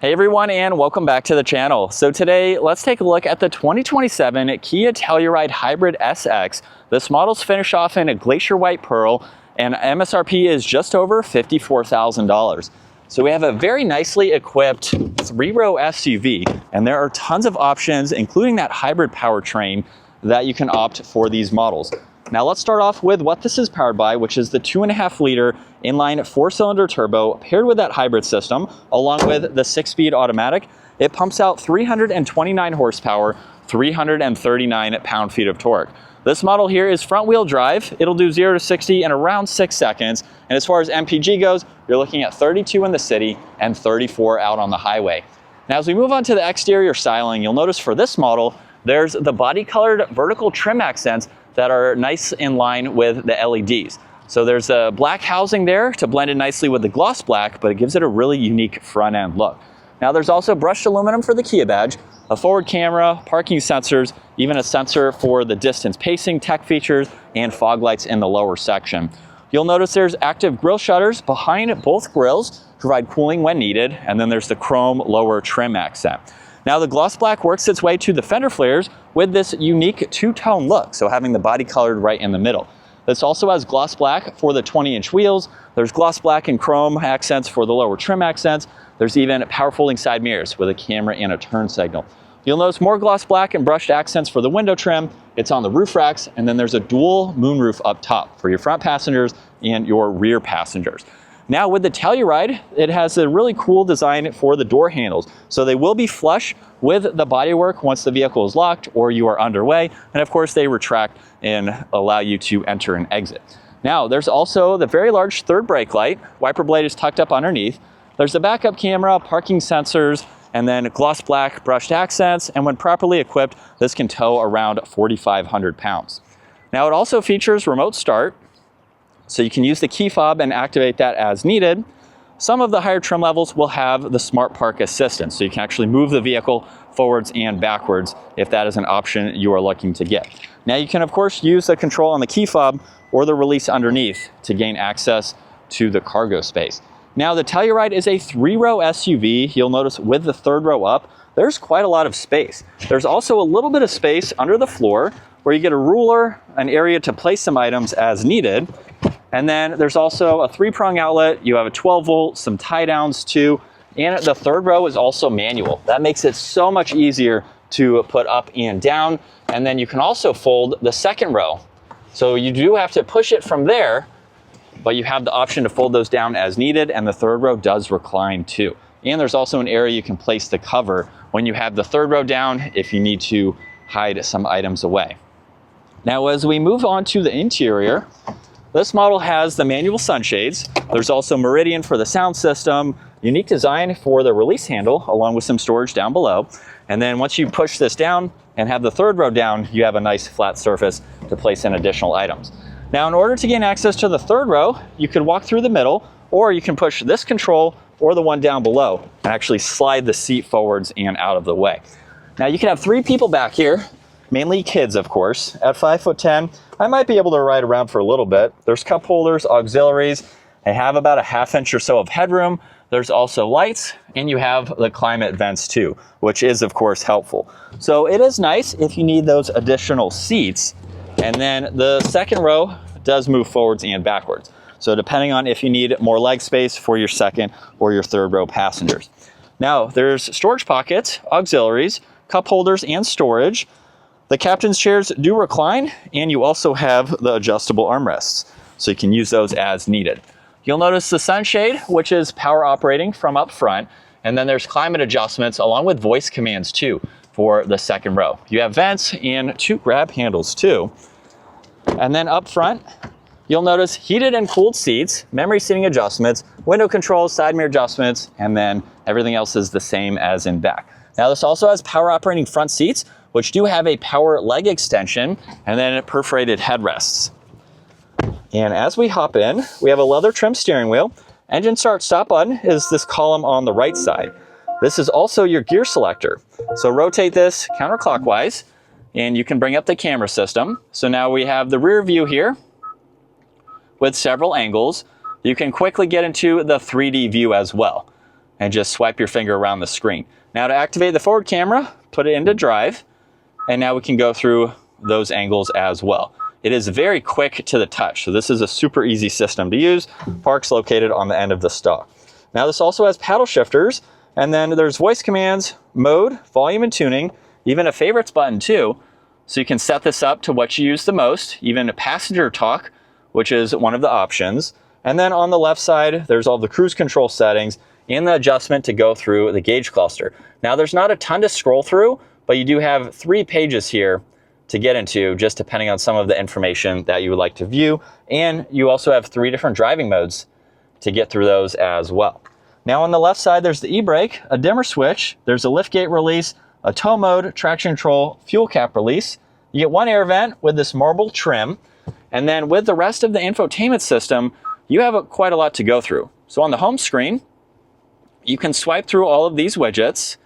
Hey everyone, and welcome back to the channel. So today, let's take a look at the 2027 Kia Telluride Hybrid SX. This model's finished off in a glacier white pearl, and MSRP is just over $54,000. So we have a very nicely equipped 3-row SUV, and there are tons of options, including that hybrid powertrain that you can opt for these models. Now let's start off with what this is powered by, which is the 2.5-liter inline 4-cylinder turbo paired with that hybrid system, along with the 6-speed automatic. It pumps out 329 horsepower, 339 pound-feet of torque. This model here is front-wheel drive. It'll do 0 to 60 in around 6 seconds. And as far as MPG goes, you're looking at 32 in the city and 34 out on the highway. Now as we move on to the exterior styling, you'll notice for this model, there's the body-colored vertical trim accents that are nice in line with the LEDs. So there's a black housing there to blend in nicely with the gloss black, but it gives it a really unique front end look. Now there's also brushed aluminum for the Kia badge, a forward camera, parking sensors, even a sensor for the distance pacing tech features, and fog lights in the lower section. You'll notice there's active grille shutters behind both grilles to provide cooling when needed, and then there's the chrome lower trim accent. Now the gloss black works its way to the fender flares with this unique two-tone look, so having the body colored right in the middle. This also has gloss black for the 20-inch wheels. There's gloss black and chrome accents for the lower trim accents. There's even power folding side mirrors with a camera and a turn signal. You'll notice more gloss black and brushed accents for the window trim. It's on the roof racks, and then there's a dual moonroof up top for your front passengers and your rear passengers. Now with the Telluride, it has a really cool design for the door handles. So they will be flush with the bodywork once the vehicle is locked or you are underway. And of course they retract and allow you to enter and exit. Now there's also the very large third brake light. Wiper blade is tucked up underneath. There's the backup camera, parking sensors, and then gloss black brushed accents. And when properly equipped, this can tow around 4,500 pounds. Now it also features remote start. So you can use the key fob and activate that as needed. Some of the higher trim levels will have the Smart Park Assistant, so you can actually move the vehicle forwards and backwards if that is an option you are looking to get. Now you can of course use the control on the key fob or the release underneath to gain access to the cargo space. Now the Telluride is a 3-row SUV. You'll notice with the third row up, there's quite a lot of space. There's also a little bit of space under the floor where you get a ruler, an area to place some items as needed. And then there's also a 3-prong outlet. You have a 12-volt, some tie downs too. And the third row is also manual. That makes it so much easier to put up and down. And then you can also fold the second row. So you do have to push it from there, but you have the option to fold those down as needed. And the third row does recline too. And there's also an area you can place the cover when you have the third row down if you need to hide some items away. Now, as we move on to the interior, this model has the manual sunshades. There's also Meridian for the sound system, unique design for the release handle, along with some storage down below. And then once you push this down and have the third row down, you have a nice flat surface to place in additional items. Now, in order to gain access to the third row, you could walk through the middle, or you can push this control or the one down below and actually slide the seat forwards and out of the way. Now, you can have 3 people back here, mainly kids, of course. At 5'10", I might be able to ride around for a little bit. There's cup holders, auxiliaries. I have about a ½ inch or so of headroom. There's also lights, and you have the climate vents too, which is of course helpful. So it is nice if you need those additional seats. And then the second row does move forwards and backwards. So depending on if you need more leg space for your second or your third row passengers. Now there's storage pockets, auxiliaries, cup holders, and storage. The captain's chairs do recline, and you also have the adjustable armrests, so you can use those as needed. You'll notice the sunshade, which is power operating from up front, and then there's climate adjustments along with voice commands too for the second row. You have vents and 2 grab handles too. And then up front, you'll notice heated and cooled seats, memory seating adjustments, window controls, side mirror adjustments, and then everything else is the same as in back. Now this also has power operating front seats, which do have a power leg extension and then perforated headrests. And as we hop in, we have a leather trim steering wheel. Engine start stop button is this column on the right side. This is also your gear selector. So rotate this counterclockwise and you can bring up the camera system. So now we have the rear view here with several angles. You can quickly get into the 3D view as well. and just swipe your finger around the screen. Now to activate the forward camera, put it into drive, and now we can go through those angles as well. It is very quick to the touch, so this is a super easy system to use. Park's located on the end of the stalk. Now this also has paddle shifters, and then there's voice commands, mode, volume and tuning, even a favorites button too. So you can set this up to what you use the most, even a passenger talk, which is one of the options. And then on the left side, there's all the cruise control settings and the adjustment to go through the gauge cluster. Now there's not a ton to scroll through, but you do have 3 pages here to get into, just depending on some of the information that you would like to view. And you also have 3 different driving modes to get through those as well. Now on the left side, there's the e-brake, a dimmer switch, there's a liftgate release, a tow mode, traction control, fuel cap release. You get 1 air vent with this marble trim. And then with the rest of the infotainment system, you have quite a lot to go through. So on the home screen, you can swipe through all of these widgets.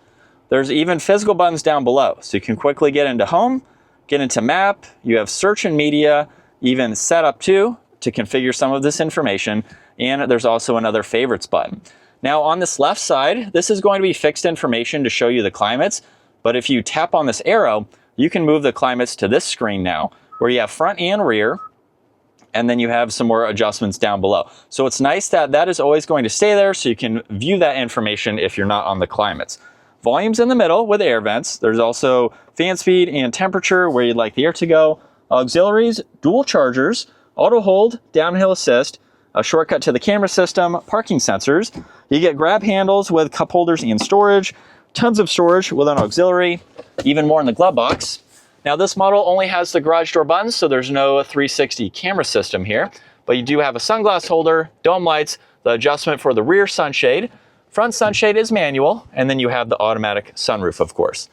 There's even physical buttons down below. So you can quickly get into home, get into map, you have search and media, even setup too, to configure some of this information. And there's also another favorites button. Now on this left side, this is going to be fixed information to show you the climates. But if you tap on this arrow, you can move the climates to this screen now, where you have front and rear, and then you have some more adjustments down below. So it's nice that that is always going to stay there, so you can view that information if you're not on the climates. Volume's in the middle with air vents. There's also fan speed and temperature, where you'd like the air to go. Auxiliaries, dual chargers, auto hold, downhill assist, a shortcut to the camera system, parking sensors. You get grab handles with cup holders and storage, tons of storage with an auxiliary, even more in the glove box. Now this model only has the garage door buttons, so there's no 360 camera system here, but you do have a sunglass holder, dome lights, the adjustment for the rear sunshade. Front sunshade is manual, and then you have the automatic sunroof, of course.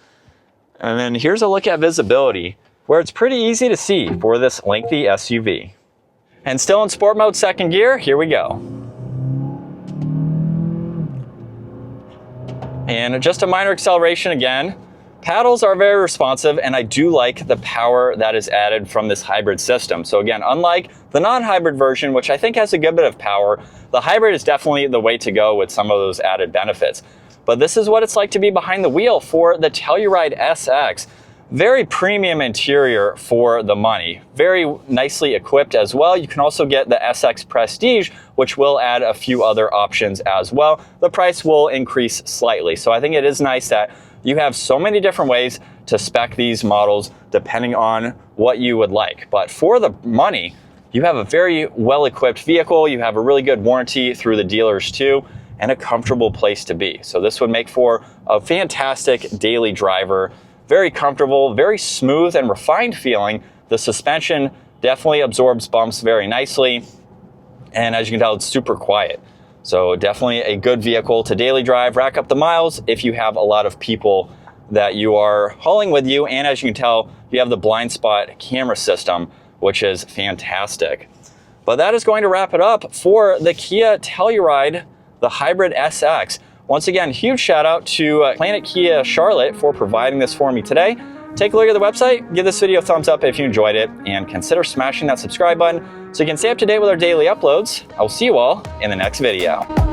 And then here's a look at visibility, where it's pretty easy to see for this lengthy SUV. And still in sport mode, second gear, here we go. And just a minor acceleration again. Paddles are very responsive, and I do like the power that is added from this hybrid system. So again, unlike the non-hybrid version, which I think has a good bit of power, the hybrid is definitely the way to go with some of those added benefits. But this is what it's like to be behind the wheel for the Telluride SX. Very premium interior for the money. Very nicely equipped as well. You can also get the SX Prestige, which will add a few other options as well. The price will increase slightly. So I think it is nice that you have so many different ways to spec these models depending on what you would like. But for the money, you have a very well-equipped vehicle. You have a really good warranty through the dealers too, and a comfortable place to be. So this would make for a fantastic daily driver. Very comfortable, very smooth and refined feeling. The suspension definitely absorbs bumps very nicely. And as you can tell, it's super quiet. So definitely a good vehicle to daily drive, rack up the miles if you have a lot of people that you are hauling with you. And as you can tell, you have the blind spot camera system, which is fantastic. But that is going to wrap it up for the Kia Telluride, the Hybrid SX. Once again, huge shout out to Planet Kia Charlotte for providing this for me today. Take a look at the website, give this video a thumbs up if you enjoyed it, and consider smashing that subscribe button so you can stay up to date with our daily uploads. I will see you all in the next video.